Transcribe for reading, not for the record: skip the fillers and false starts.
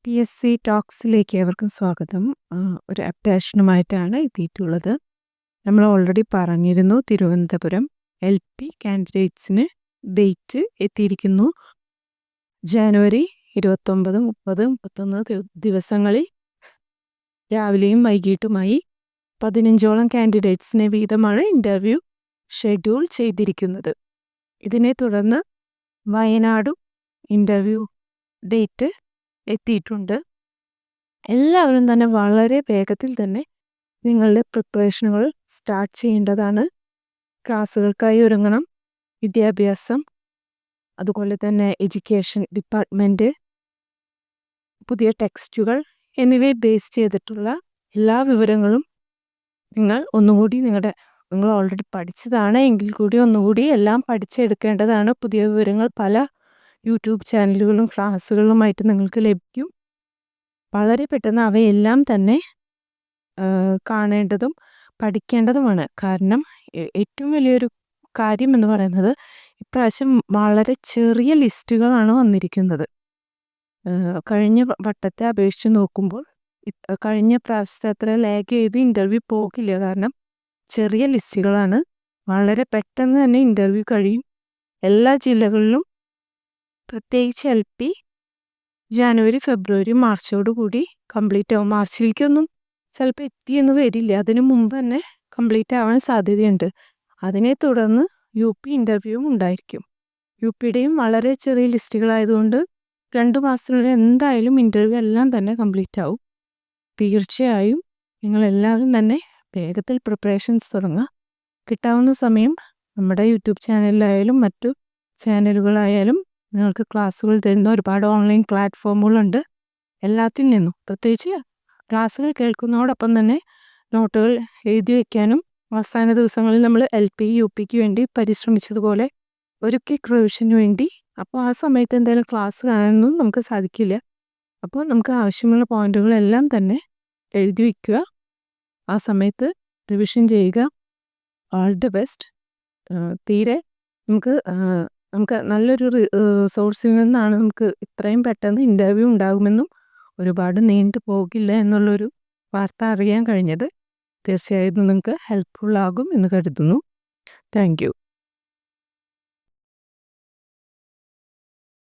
PSC ടോക്സിലേക്ക് ഏവർക്കും സ്വാഗതം. ഒരു അപ്ഡേഷനുമായിട്ടാണ് എത്തിയിട്ടുള്ളത്. നമ്മൾ ഓൾറെഡി പറഞ്ഞിരുന്നു, തിരുവനന്തപുരം LP കാൻഡിഡേറ്റ്സിന് ഡേറ്റ് എത്തിയിരിക്കുന്നു. ജാനുവരി 29, 30, 31 ദിവസങ്ങളിൽ രാവിലെയും വൈകിട്ടുമായി 15ഓളം കാൻഡിഡേറ്റ്സിനെ വീതമാണ് ഇൻ്റർവ്യൂ ഷെഡ്യൂൾ ചെയ്തിരിക്കുന്നത്. ഇതിനെ തുടർന്ന് വയനാടും ഇൻ്റർവ്യൂ ഡേറ്റ് എത്തിയിട്ടുണ്ട്. എല്ലാവരും തന്നെ വളരെ വേഗത്തിൽ തന്നെ നിങ്ങളുടെ പ്രിപ്പറേഷനുകൾ സ്റ്റാർട്ട് ചെയ്യേണ്ടതാണ്. ക്ലാസ്സുകൾക്കായി ഒരുങ്ങണം. വിദ്യാഭ്യാസം, അതുപോലെ തന്നെ എഡ്യൂക്കേഷൻ ഡിപ്പാർട്ട്മെൻറ്റ്, പുതിയ ടെക്സ്റ്റുകൾ എന്നിവയെ ബേസ് ചെയ്തിട്ടുള്ള എല്ലാ വിവരങ്ങളും നിങ്ങൾ ഓൾറെഡി പഠിച്ചതാണ് എങ്കിൽ കൂടി ഒന്നുകൂടി എല്ലാം പഠിച്ചെടുക്കേണ്ടതാണ്. പുതിയ വിവരങ്ങൾ പല യൂട്യൂബ് ചാനലുകളും ക്ലാസ്സുകളുമായിട്ട് നിങ്ങൾക്ക് ലഭിക്കും. വളരെ പെട്ടെന്ന് അവയെല്ലാം തന്നെ കാണേണ്ടതും പഠിക്കേണ്ടതുമാണ്. കാരണം ഏറ്റവും വലിയൊരു കാര്യം എന്ന് പറയുന്നത് ഇപ്രാവശ്യം വളരെ ചെറിയ ലിസ്റ്റുകളാണ് വന്നിരിക്കുന്നത്. കഴിഞ്ഞ വട്ടത്തെ അപേക്ഷിച്ച് നോക്കുമ്പോൾ കഴിഞ്ഞ പ്രാവശ്യത്തെ അത്ര ലാഗ് ചെയ്ത് ഇൻ്റർവ്യൂ പോകില്ല. കാരണം ചെറിയ ലിസ്റ്റുകളാണ്. വളരെ പെട്ടെന്ന് തന്നെ ഇൻ്റർവ്യൂ കഴിയും. എല്ലാ ജില്ലകളിലും പ്രത്യേകിച്ച് LP ജാനുവരി, ഫെബ്രുവരി, മാർച്ചോടുകൂടി കംപ്ലീറ്റ് ആവും. മാർച്ചിലേക്കൊന്നും ചിലപ്പോൾ എത്തിയെന്ന് വരില്ല. അതിന് മുമ്പ് തന്നെ കംപ്ലീറ്റ് ആവാൻ സാധ്യതയുണ്ട്. അതിനെ തുടർന്ന് UP ഇൻ്റർവ്യൂവും ഉണ്ടായിരിക്കും. UPയുടെയും വളരെ ചെറിയ ലിസ്റ്റുകളായതുകൊണ്ട് 2 മാസത്തിനുള്ളിൽ എന്തായാലും ഇൻ്റർവ്യൂ എല്ലാം തന്നെ കംപ്ലീറ്റ് ആവും. തീർച്ചയായും നിങ്ങളെല്ലാവരും തന്നെ വേഗത്തിൽ പ്രിപ്പറേഷൻസ് തുടങ്ങുക. കിട്ടാവുന്ന സമയം നമ്മുടെ യൂട്യൂബ് ചാനലിലായാലും മറ്റു ചാനലുകളായാലും നിങ്ങൾക്ക് ക്ലാസ്സുകൾ തരുന്ന ഒരുപാട് ഓൺലൈൻ പ്ലാറ്റ്ഫോമുകളുണ്ട്. എല്ലാത്തിൽ നിന്നും പ്രത്യേകിച്ച് ക്ലാസ്സുകൾ കേൾക്കുന്നതോടൊപ്പം തന്നെ നോട്ടുകൾ എഴുതി വയ്ക്കാനും അവസാന ദിവസങ്ങളിൽ നമ്മൾ LP UPക്ക് വേണ്ടി പരിശ്രമിച്ചതുപോലെ ഒരു ക്വിക്ക് റിവിഷന് വേണ്ടി, അപ്പോൾ ആ സമയത്ത് എന്തായാലും ക്ലാസ് കാണാനൊന്നും നമുക്ക് സാധിക്കില്ല. അപ്പോൾ നമുക്ക് ആവശ്യമുള്ള പോയിന്റുകളെല്ലാം തന്നെ എഴുതി വയ്ക്കുക. ആ സമയത്ത് റിവിഷൻ ചെയ്യുക. All the best. തീരെ നമുക്ക് നല്ലൊരു സോഴ്സിൽ നിന്നാണ് നമുക്ക് ഇത്രയും പെട്ടെന്ന് ഇൻ്റർവ്യൂ ഉണ്ടാകുമെന്നും ഒരുപാട് നീണ്ടു പോകില്ല എന്നുള്ളൊരു വാർത്ത അറിയാൻ കഴിഞ്ഞത്. തീർച്ചയായും നിങ്ങൾക്ക് ഹെൽപ്ഫുൾ ആകും എന്ന് കരുതുന്നു. Thank you.